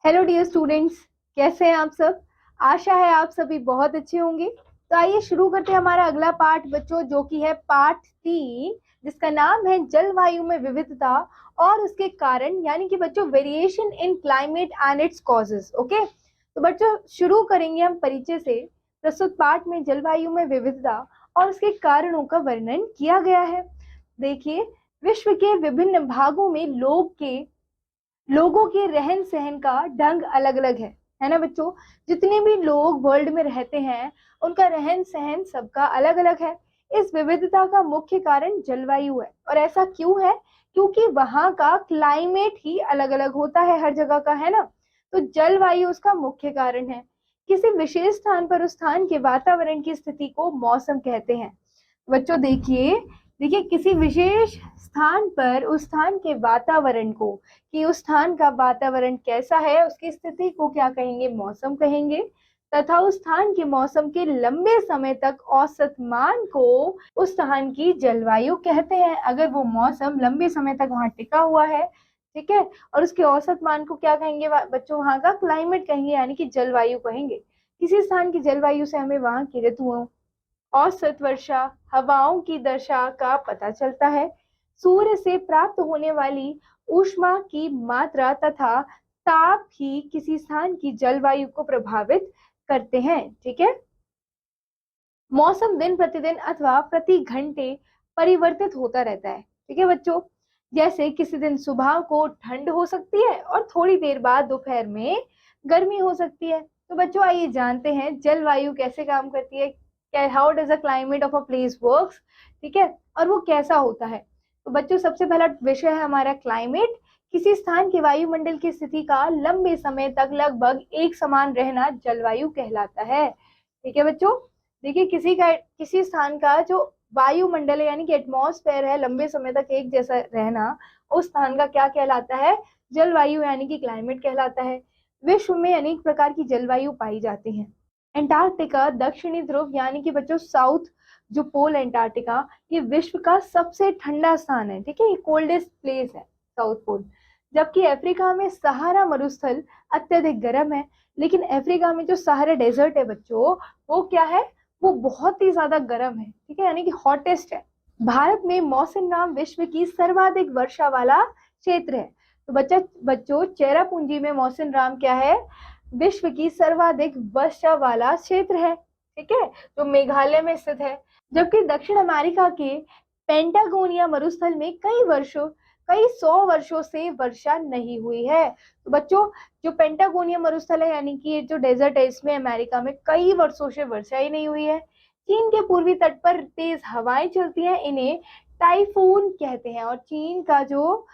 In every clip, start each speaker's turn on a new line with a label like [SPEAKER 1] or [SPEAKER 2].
[SPEAKER 1] Hello dear students, कैसे हैं आप सब। आशा है आप सभी बहुत अच्छे होंगे। तो आइए शुरू करते हैं हमारा अगला पार्ट बच्चों, जो कि है पार्ट 3, जिसका नाम है जलवायु में विविधता और उसके कारण, यानी कि बच्चों variation in climate and it's causes. Okay, तो बच्चों शुरू करेंगे हम परिचय से। प्रस्तुत पाठ में जलवायु में विविधता और उसके कारणों का वर्णन किया गया है। देखिए, विश्व के विभिन्न भागों में लोगों के रहन सहन का ढंग अलग अलग है ना बच्चों। जितने भी लोग वर्ल्ड में रहते हैं उनका रहन सहन सबका अलग अलग है। इस विविधता का मुख्य कारण जलवायु है। और ऐसा क्यों है? क्योंकि वहां का क्लाइमेट ही अलग अलग होता है हर जगह का, है ना। तो जलवायु उसका मुख्य कारण है। किसी विशेष स्थान पर उस स्थान के वातावरण की स्थिति को मौसम कहते हैं। बच्चों देखिए, किसी विशेष स्थान पर उस स्थान के वातावरण को, कि उस स्थान का वातावरण कैसा है, उसकी स्थिति को क्या कहेंगे? मौसम कहेंगे। तथा उस स्थान के मौसम के लंबे समय तक औसत मान को उस स्थान की जलवायु कहते हैं। अगर वो मौसम लंबे समय तक वहां टिका हुआ है, ठीक है, और उसके औसत मान को क्या कहेंगे बच्चों? वहां का क्लाइमेट कहेंगे, यानी कि जलवायु कहेंगे। किसी स्थान की जलवायु से हमें वहां की ऋतुओं, औसत वर्षा, हवाओं की दशा का पता चलता है। सूर्य से प्राप्त होने वाली ऊष्मा की मात्रा तथा ताप ही किसी स्थान की जलवायु को प्रभावित करते हैं। ठीक है, मौसम दिन प्रतिदिन अथवा प्रति घंटे परिवर्तित होता रहता है। ठीक है बच्चों, जैसे किसी दिन सुबह को ठंड हो सकती है और थोड़ी देर बाद दोपहर में गर्मी हो सकती है। तो बच्चों आइए जानते हैं जलवायु कैसे काम करती है, how does the climate of a place works. ठीक है, और वो कैसा होता है। तो बच्चों सबसे पहला विषय है हमारा क्लाइमेट। किसी स्थान के वायुमंडल की स्थिति का लंबे समय तक लगभग एक समान रहना जलवायु कहलाता है। ठीक है बच्चों, देखिए किसी स्थान का जो वायुमंडल है, यानी कि एटमॉस्फेयर है, लंबे समय तक एक जैसा रहना, उस स्थान का क्या कहलाता है? जलवायु, यानी कि क्लाइमेट कहलाता है। विश्व में अनेक प्रकार की जलवायु पाई जाती है। अंटार्कटिका दक्षिणी ध्रुव, यानी कि बच्चों साउथ जो पोल अंटार्कटिका, ये विश्व का सबसे ठंडा स्थान है। ठीक है, ये कोल्डेस्ट प्लेस है साउथ पोल। जबकि अफ्रीका में सहारा मरुस्थल अत्यधिक गर्म है। लेकिन अफ्रीका में जो सहारा डेजर्ट है बच्चों, वो क्या है? वो बहुत ही ज्यादा गर्म है। ठीक है, यानी कि हॉटेस्ट है। भारत में मौसिनराम विश्व की सर्वाधिक वर्षा वाला क्षेत्र है। तो बच्चों चेरापूंजी में मौसिनराम क्या है? विश्व की सर्वाधिक वर्षा वाला क्षेत्र है। ठीक है, जो मेघालय में स्थित है। जबकि दक्षिण अमेरिका के पेंटागोनिया मरुस्थल में कई सौ वर्षों से वर्षा नहीं हुई है। तो बच्चों जो पेंटागोनिया मरुस्थल है, यानी कि ये जो डेजर्ट है, इसमें अमेरिका में कई वर्षों से वर्षा ही नहीं हुई है। चीन के पूर्वी तट पर तेज हवाएं चलती हैं, इन्हें टाइफून कहते हैं। और चीन का जो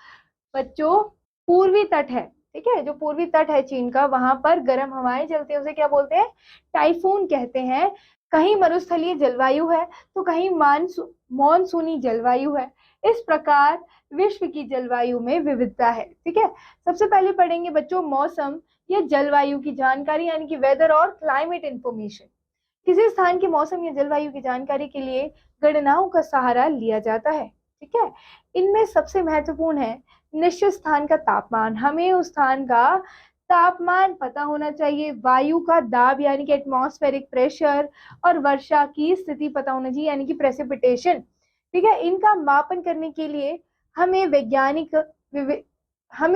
[SPEAKER 1] बच्चों पूर्वी तट है, ठीक है, जो पूर्वी तट है चीन का, वहां पर गर्म हवाएं चलती है, उसे क्या बोलते हैं? टाइफून कहते हैं। कहीं मरुस्थलीय जलवायु है तो कहीं मानसूनी जलवायु है। इस प्रकार विश्व की जलवायु में विविधता है। ठीक है, सबसे पहले पढ़ेंगे बच्चों मौसम या जलवायु की जानकारी, यानी कि वेदर और क्लाइमेट इंफॉर्मेशन। किसी स्थान के मौसम या जलवायु की जानकारी के लिए गणनाओं का सहारा लिया जाता है। ठीक है, इनमें सबसे महत्वपूर्ण है निश्चित स्थान का तापमान। हमें उस स्थान का तापमान पता होना चाहिए। वायु का दाब, यानी कि एटमॉस्फेरिक प्रेशर, और वर्षा की स्थिति पता होना चाहिए, यानी कि प्रेसिपिटेशन। ठीक है, इनका मापन करने के लिए हमें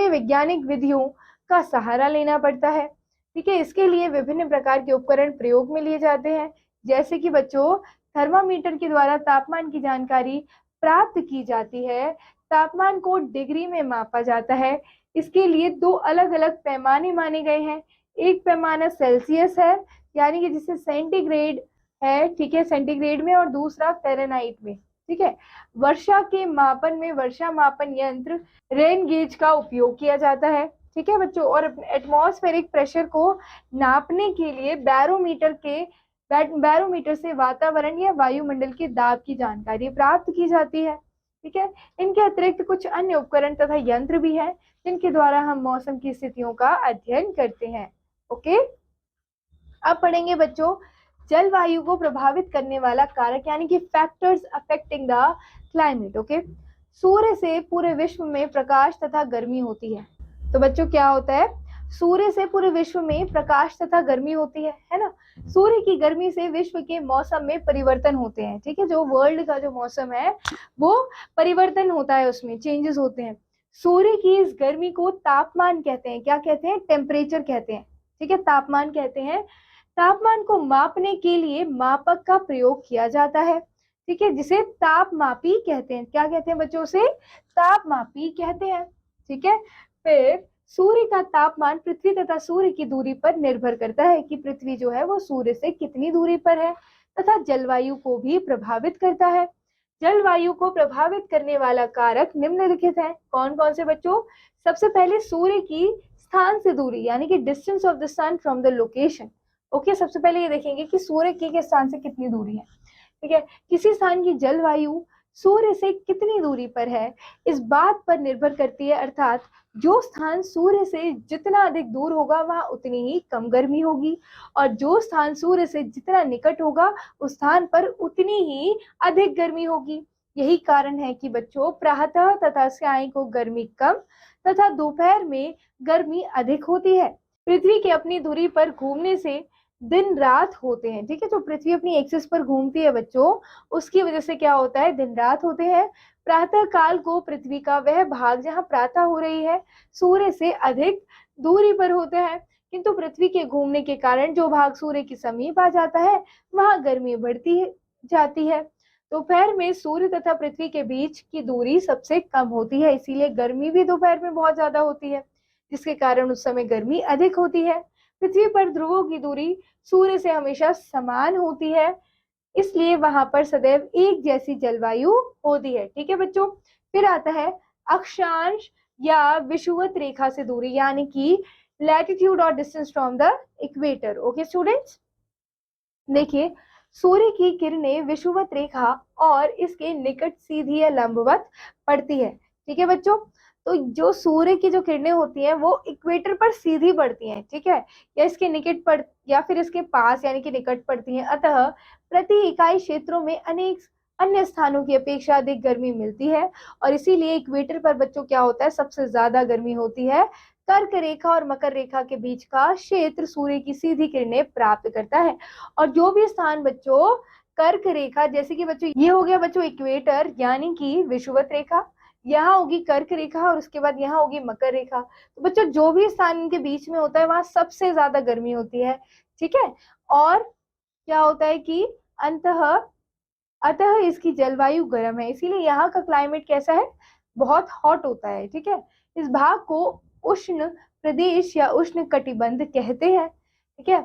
[SPEAKER 1] वैज्ञानिक विधियों का सहारा लेना पड़ता है। ठीक है, इसके लिए विभिन्न प्रकार के उपकरण प्रयोग में लिए जाते हैं। जैसे कि बच्चों थर्मामीटर के द्वारा तापमान की जानकारी प्राप्त की जाती है। तापमान को डिग्री में मापा जाता है। इसके लिए दो अलग अलग पैमाने माने गए हैं। एक पैमाना सेल्सियस है, यानी कि जिसे सेंटीग्रेड है, ठीक है, सेंटीग्रेड में, और दूसरा फ़ारेनहाइट में। ठीक है, वर्षा के मापन में वर्षा मापन यंत्र रेन गेज का उपयोग किया जाता है। ठीक है बच्चों, और एटमॉस्फेरिक प्रेशर को नापने के लिए बैरोमीटर से वातावरण या वायुमंडल के दाब की जानकारी प्राप्त की जाती है। ठीक है, इनके अतिरिक्त कुछ अन्य उपकरण तथा यंत्र भी हैं जिनके द्वारा हम मौसम की स्थितियों का अध्ययन करते हैं। ओके, अब पढ़ेंगे बच्चों जलवायु को प्रभावित करने वाला कारक, यानी कि factors affecting the climate. Okay, सूर्य से पूरे विश्व में प्रकाश तथा गर्मी होती है। तो बच्चों क्या होता है? सूर्य से पूरे विश्व में प्रकाश तथा गर्मी होती है ना। सूर्य की गर्मी से विश्व के मौसम में परिवर्तन होते हैं, ठीक है। जो वर्ल्ड का जो मौसम है वो परिवर्तन होता है, उसमें चेंजेस होते हैं। सूर्य की इस गर्मी को तापमान कहते हैं। क्या कहते हैं? टेम्परेचर कहते हैं, ठीक है, तापमान कहते हैं। तापमान को मापने के लिए मापक का प्रयोग किया जाता है, ठीक है, जिसे तापमापी कहते हैं। क्या कहते हैं बच्चों? से तापमापी कहते हैं, ठीक है। फिर सूर्य का तापमान पृथ्वी तथा सूर्य की दूरी पर निर्भर करता है कि पृथ्वी जो है वो सूर्य से कितनी दूरी पर है, तथा जलवायु को भी प्रभावित करता है। जलवायु को प्रभावित करने वाला कारक निम्नलिखित है। कौन कौन से बच्चों? सबसे पहले सूर्य की स्थान से दूरी, यानी कि distance of the sun from the location. Okay, सबसे पहले ये देखेंगे कि सूर्य के स्थान से कितनी दूरी है, ठीक है। किसी स्थान की जलवायु सूर्य से कितनी दूरी पर है, इस बात पर निर्भर करती है, अर्थात जो स्थान सूर्य से जितना अधिक दूर होगा वहां उतनी ही कम गर्मी होगी, और जो स्थान सूर्य से जितना निकट होगा उस स्थान पर उतनी ही अधिक गर्मी होगी। यही कारण है कि बच्चों प्रातः तथा सायं को गर्मी कम तथा दोपहर में गर्मी अधिक होती है। पृथ्वी की अपनी दूरी पर घूमने से दिन रात होते हैं, ठीक है। जो पृथ्वी अपनी एक्सिस पर घूमती है बच्चों, उसकी वजह से क्या होता है? दिन रात होते हैं। प्रातः काल को पृथ्वी का वह भाग जहां प्रातः हो रही है सूर्य से अधिक दूरी पर होता है, किंतु पृथ्वी के घूमने के कारण जो भाग सूर्य के समीप आ जाता है वहां गर्मी बढ़ती जाती है। दोपहर में सूर्य तथा पृथ्वी के बीच की दूरी सबसे कम होती है, इसीलिए गर्मी भी दोपहर में बहुत ज्यादा होती है, जिसके कारण उस समय गर्मी अधिक होती है। पृथ्वी पर ध्रुवों की दूरी सूर्य से हमेशा समान होती है, इसलिए वहां पर सदैव एक जैसी जलवायु होती है, ठीक है बच्चों। फिर आता है अक्षांश या विषुवत रेखा से दूरी, यानी कि लैटिट्यूड और distance from the equator. Okay students, देखिए सूर्य की किरणें विषुवत रेखा और इसके निकट सीधी या लंबवत पड़ती है, ठीक है बच्चों। तो जो सूर्य की जो किरणें होती हैं वो इक्वेटर पर सीधी पड़ती हैं, ठीक है, या इसके निकट पड़ या फिर इसके पास यानी कि निकट पड़ती हैं। अतः प्रति इकाई क्षेत्रों में अनेक अन्य स्थानों की अपेक्षा अधिक गर्मी मिलती है, और इसीलिए इक्वेटर पर बच्चों क्या होता है? सबसे ज्यादा गर्मी होती है। कर्क रेखा और मकर रेखा के बीच का क्षेत्र सूर्य की सीधी किरणें प्राप्त करता है, और जो भी स्थान बच्चों कर्क रेखा, जैसे कि बच्चों ये हो गया बच्चों इक्वेटर यानी कि विषुवत रेखा, यहाँ होगी कर्क रेखा और उसके बाद यहाँ होगी मकर रेखा। तो बच्चों जो भी स्थान इनके बीच में होता है वहां सबसे ज्यादा गर्मी होती है, ठीक है। और क्या होता है कि अतः इसकी जलवायु गर्म है, इसीलिए यहाँ का क्लाइमेट कैसा है? बहुत हॉट होता है, ठीक है। इस भाग को उष्ण प्रदेश या उष्ण कटिबंध कहते हैं, ठीक है।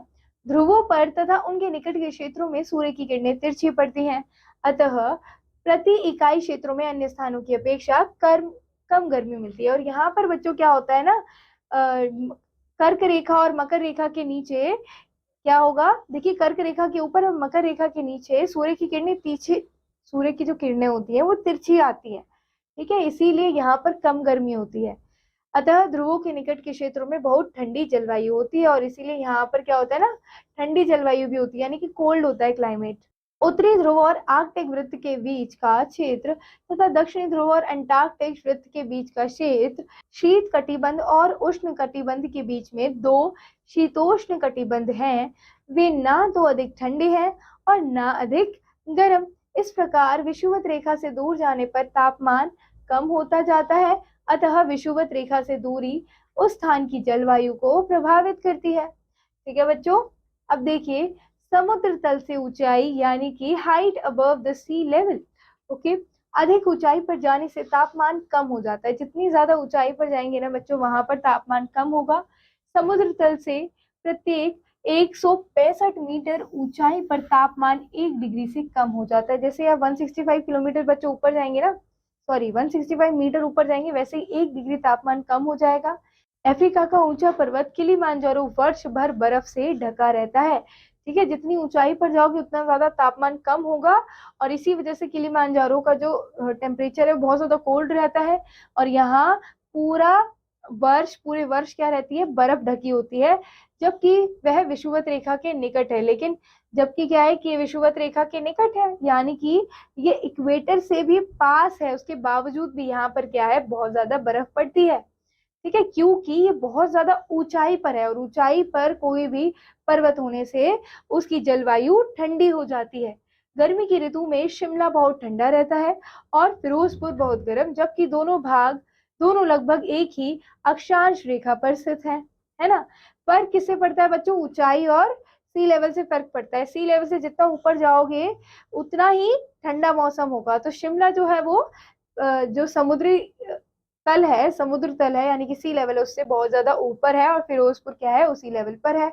[SPEAKER 1] ध्रुवों पर तथा उनके निकट के क्षेत्रों में सूर्य की किरणें तिरछी पड़ती हैं, अतः प्रति इकाई क्षेत्रों में अन्य स्थानों की अपेक्षा कम गर्मी मिलती है। और यहाँ पर बच्चों क्या होता है ना, कर्क रेखा और मकर रेखा के नीचे क्या होगा? देखिए कर्क रेखा के ऊपर और मकर रेखा के नीचे सूर्य की किरणें पीछे, सूर्य की जो किरणें होती है वो तिरछी आती है, ठीक है, इसीलिए यहाँ पर कम गर्मी होती है। अतः ध्रुवों के निकट के क्षेत्रों में बहुत ठंडी जलवायु होती है, और इसीलिए यहाँ पर क्या होता है ना, ठंडी जलवायु भी होती है, यानी कि कोल्ड होता है क्लाइमेट। उत्तरी ध्रुव और आर्कटिक वृत्त के बीच का क्षेत्र तथा दक्षिणी ध्रुव और अंटार्कटिक वृत्त के बीच का क्षेत्र शीत कटिबंध और उष्ण कटिबंध के बीच में दो शीतोष्ण कटिबंध हैं। वे ना तो अधिक ठंडे हैं और ना अधिक गर्म। इस प्रकार विषुवत रेखा से दूर जाने पर तापमान कम होता जाता है, अतः विषुवत रेखा से दूरी उस स्थान की जलवायु को प्रभावित करती है, ठीक है बच्चों। अब देखिए समुद्र तल से ऊंचाई यानी कि height above the sea level. Okay, अधिक ऊंचाई पर जाने से तापमान कम हो जाता है। जितनी ज्यादा ऊंचाई पर जाएंगे ना बच्चों वहां पर तापमान कम होगा। समुद्र तल से प्रत्येक 165 मीटर ऊंचाई पर तापमान 1 डिग्री से कम हो जाता है। जैसे आप 165 किलोमीटर बच्चों ऊपर जाएंगे ना, सॉरी 165 मीटर ऊपर जाएंगे, वैसे ही 1 डिग्री तापमान कम हो जाएगा। अफ्रीका का ऊंचा पर्वत किलिमांजारो वर्ष भर बर्फ से ढका रहता है, ठीक है। जितनी ऊंचाई पर जाओगे उतना ज्यादा तापमान कम होगा, और इसी वजह से किलिमांजारो का जो टेम्परेचर है बहुत ज्यादा कोल्ड रहता है, और यहाँ पूरे वर्ष क्या रहती है? बर्फ ढकी होती है, जबकि वह विषुवत रेखा के निकट है। लेकिन जबकि क्या है कि विषुवत रेखा के निकट है, यानी कि ये इक्वेटर से भी पास है, उसके बावजूद भी यहाँ पर क्या है? बहुत ज्यादा बर्फ पड़ती है, ठीक है, क्योंकि ये बहुत ज्यादा ऊंचाई पर है और ऊंचाई पर कोई भी पर्वत होने से उसकी जलवायु ठंडी हो जाती है। गर्मी की ऋतु में शिमला बहुत ठंडा रहता है और फिरोजपुर बहुत गर्म, जबकि दोनों लगभग एक ही अक्षांश रेखा पर स्थित है ना। फर्क किससे पड़ता है बच्चों? ऊंचाई और सी लेवल से फर्क पड़ता है। सी लेवल से जितना ऊपर जाओगे उतना ही ठंडा मौसम होगा। तो शिमला जो है वो जो समुद्र तल है यानी कि सी लेवल है उससे बहुत ज्यादा ऊपर है, और फिरोजपुर क्या है? उसी लेवल पर है,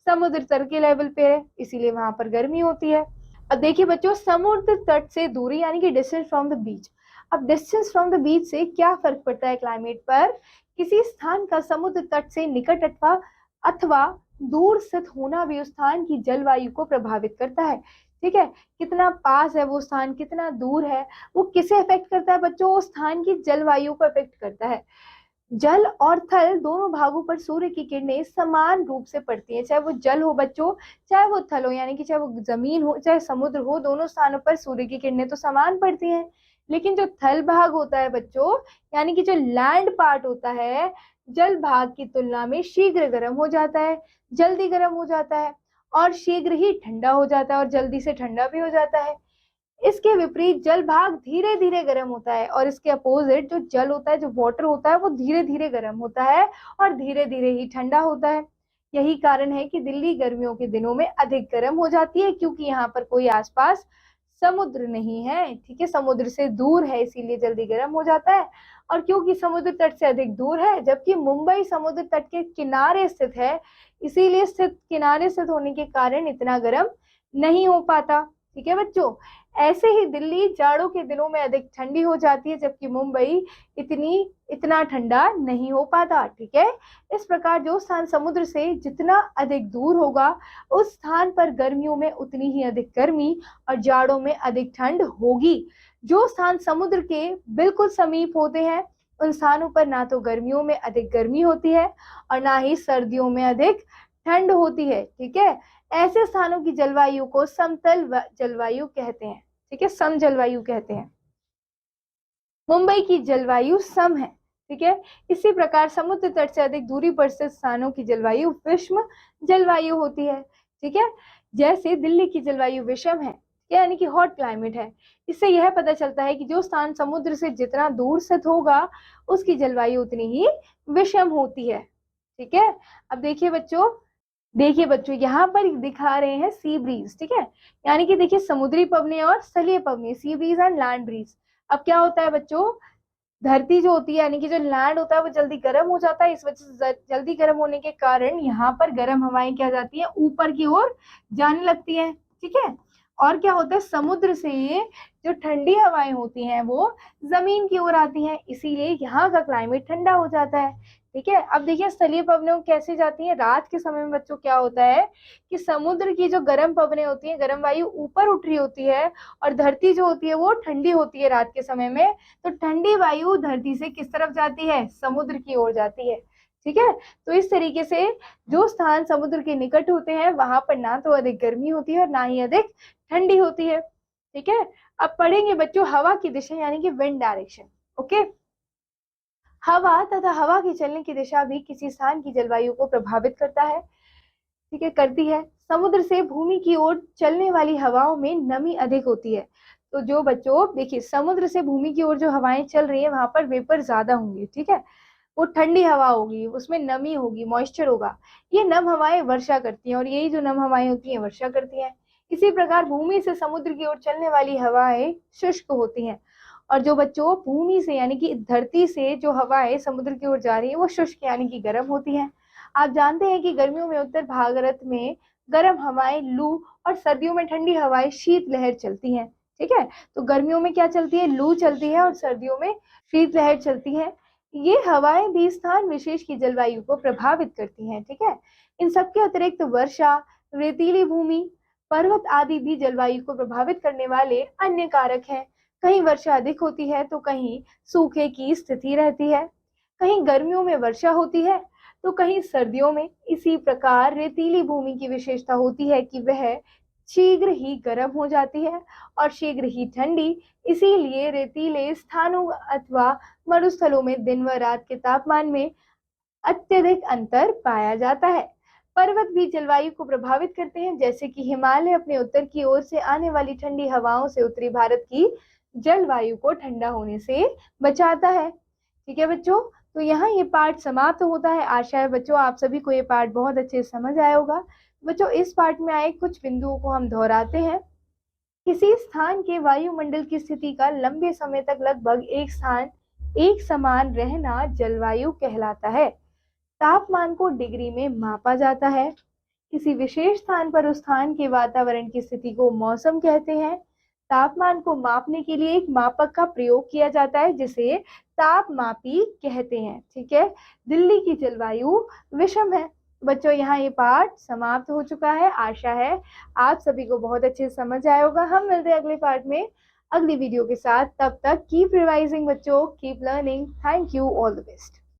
[SPEAKER 1] समुद्र तल के लेवल पे है, इसीलिए वहां पर गर्मी होती है। अब देखिए बच्चों, समुद्र तट से दूरी यानी कि डिस्टेंस फ्रॉम द बीच। अब डिस्टेंस फ्रॉम द बीच से क्या फर्क पड़ता है क्लाइमेट पर? किसी स्थान का समुद्र तट से निकट अथवा दूर स्थित होना भी उस स्थान की जलवायु को प्रभावित करता है। ठीक है, कितना पास है वो स्थान, कितना दूर है, वो किसे अफेक्ट करता है बच्चों? उस स्थान की जलवायु को अफेक्ट करता है। जल और थल दोनों भागों पर सूर्य की किरणें समान रूप से पड़ती हैं, चाहे वो जल हो बच्चों, चाहे वो थल हो, यानी कि चाहे वो जमीन हो चाहे समुद्र हो, दोनों स्थानों पर सूर्य की किरणें तो समान पड़ती हैं। लेकिन जो थल भाग होता है बच्चों, यानी कि जो लैंड पार्ट होता है, जल भाग की तुलना में शीघ्र गर्म हो जाता है, जल्दी गर्म हो जाता है, और शीघ्र ही ठंडा हो जाता है, और जल्दी से ठंडा भी हो जाता है। इसके विपरीत जल भाग धीरे धीरे गर्म होता है, और इसके अपोजिट जो जल होता है, जो वाटर होता है, वो धीरे धीरे गर्म होता है और धीरे धीरे ही ठंडा होता है। यही कारण है कि दिल्ली गर्मियों के दिनों में अधिक गर्म हो जाती है, क्योंकि यहाँ पर कोई आसपास समुद्र नहीं है। ठीक है, समुद्र से दूर है, इसीलिए जल्दी गर्म हो जाता है। और क्योंकि समुद्र तट से अधिक दूर है, जबकि मुंबई समुद्र तट के किनारे स्थित है, इसीलिए किनारे स्थित होने के कारण इतना गर्म नहीं हो पाता। ठीक है बच्चों, ऐसे ही दिल्ली जाड़ों के दिनों में अधिक ठंडी हो जाती है, जबकि मुंबई इतना ठंडा नहीं हो पाता। ठीक है, इस प्रकार जो स्थान समुद्र से जितना अधिक दूर होगा, उस स्थान पर गर्मियों में उतनी ही अधिक गर्मी और जाड़ों में अधिक ठंड होगी। जो स्थान समुद्र के बिल्कुल समीप होते हैं, उन स्थानों पर ना तो गर्मियों में अधिक गर्मी होती है और ना ही सर्दियों में अधिक ठंड होती है। ठीक है, ऐसे स्थानों की जलवायु को समतल जलवायु कहते हैं। ठीक है, सम जलवायु कहते हैं। मुंबई की जलवायु सम है। ठीक है, इसी प्रकार समुद्र तट से अधिक दूरी पर स्थित स्थानों की जलवायु विषम जलवायु होती है। ठीक है, जैसे दिल्ली की जलवायु विषम है, यानी कि हॉट क्लाइमेट है। इससे यह पता चलता है कि जो स्थान समुद्र से जितना दूर स्थित होगा, उसकी जलवायु उतनी ही विषम होती है। ठीक है, अब देखिए बच्चों यहाँ पर दिखा रहे हैं सी ब्रीज। ठीक है, यानी कि देखिए समुद्री पवने और स्थलीय पवने, sea breeze and land breeze. अब क्या होता है बच्चों, धरती जो होती है यानी कि जो लैंड होता है वो जल्दी गर्म हो जाता है। इस वजह से जल्दी गर्म होने के कारण यहाँ पर गर्म हवाएं क्या जाती है, ऊपर की ओर जाने लगती है। ठीक है, और क्या होता है, समुद्र से जो ठंडी हवाएं होती हैं वो जमीन की ओर आती हैं, इसीलिए यहाँ का क्लाइमेट ठंडा हो जाता है। ठीक है, अब देखिए स्थलीय पवनें कैसे जाती हैं। रात के समय में बच्चों क्या होता है कि समुद्र की जो गर्म पवनें होती हैं, गर्म वायु ऊपर उठ रही होती है, और धरती जो होती है वो ठंडी होती है रात के समय में। तो ठंडी वायु धरती से किस तरफ जाती है, समुद्र की ओर जाती है। ठीक है, तो इस तरीके से जो स्थान समुद्र के निकट होते हैं वहां पर ना तो अधिक गर्मी होती है और ना ही अधिक ठंडी होती है। ठीक है, अब पढ़ेंगे बच्चों हवा की दिशा यानी कि विंड डायरेक्शन। ओके, हवा तथा हवा की चलने की दिशा भी किसी स्थान की जलवायु को प्रभावित करता है। ठीक है, करती है। समुद्र से भूमि की ओर चलने वाली हवाओं में नमी अधिक होती है। तो जो बच्चों देखिए समुद्र से भूमि की ओर जो हवाएं चल रही है वहां पर वेपर ज्यादा होंगे। ठीक है, वो ठंडी हवा होगी, उसमें नमी होगी, मॉइस्चर होगा। ये नम हवाएं वर्षा करती हैं, और यही जो नम हवाएं होती हैं वर्षा करती हैं। इसी प्रकार भूमि से समुद्र की ओर चलने वाली हवाएं शुष्क होती हैं, और जो बच्चों भूमि से यानी कि धरती से जो हवाएं समुद्र की ओर जा रही है वो शुष्क यानी कि गर्म होती हैं। आप जानते हैं कि गर्मियों में उत्तर भारत में गर्म हवाएं लू और सर्दियों में ठंडी हवाएं शीत लहर चलती हैं। ठीक है, तो गर्मियों में क्या चलती है, लू चलती है, और सर्दियों में शीत लहर चलती है। ये हवाएं भी स्थान विशेष की जलवायु को प्रभावित करती हैं। ठीक है, इन सबके अतिरिक्त वर्षा, रेतीली भूमि, पर्वत आदि भी जलवायु को प्रभावित करने वाले अन्य कारक हैं। कहीं वर्षा अधिक होती है तो कहीं सूखे की स्थिति रहती है, कहीं गर्मियों में वर्षा होती है तो कहीं सर्दियों में। इसी प्रकार रेतीली भूमि की विशेषता होती है कि वह शीघ्र ही गर्म हो जाती है और शीघ्र ही ठंडी। इसीलिए रेतीले स्थानों अथवा मरुस्थलों में दिन व रात के तापमान में अत्यधिक अंतर पाया जाता है। पर्वत भी जलवायु को प्रभावित करते हैं, जैसे कि हिमालय अपने उत्तर की ओर से आने वाली ठंडी हवाओं से उत्तरी भारत की जलवायु को ठंडा होने से बचाता है। ठीक है बच्चों, तो यहाँ ये पार्ट समाप्त होता है। आशा है बच्चों आप सभी को ये पार्ट बहुत अच्छे से समझ आया होगा। बच्चों इस पार्ट में आए कुछ बिंदुओं को हम दोहराते हैं। किसी स्थान के वायुमंडल की स्थिति का लंबे समय तक लगभग एक समान रहना जलवायु कहलाता है। तापमान को डिग्री में मापा जाता है। किसी विशेष स्थान पर उस स्थान के वातावरण की स्थिति को मौसम कहते हैं। तापमान को मापने के लिए एक मापक का प्रयोग किया जाता है जिसे तापमापी कहते हैं। ठीक है, दिल्ली की जलवायु विषम है। बच्चों यहाँ ये पार्ट समाप्त हो चुका है। आशा है आप सभी को बहुत अच्छे से समझ आया होगा। हम मिलते हैं अगले पार्ट में अगली वीडियो के साथ। तब तक कीप रिवाइजिंग बच्चों, keep learning. Thank you, all the best.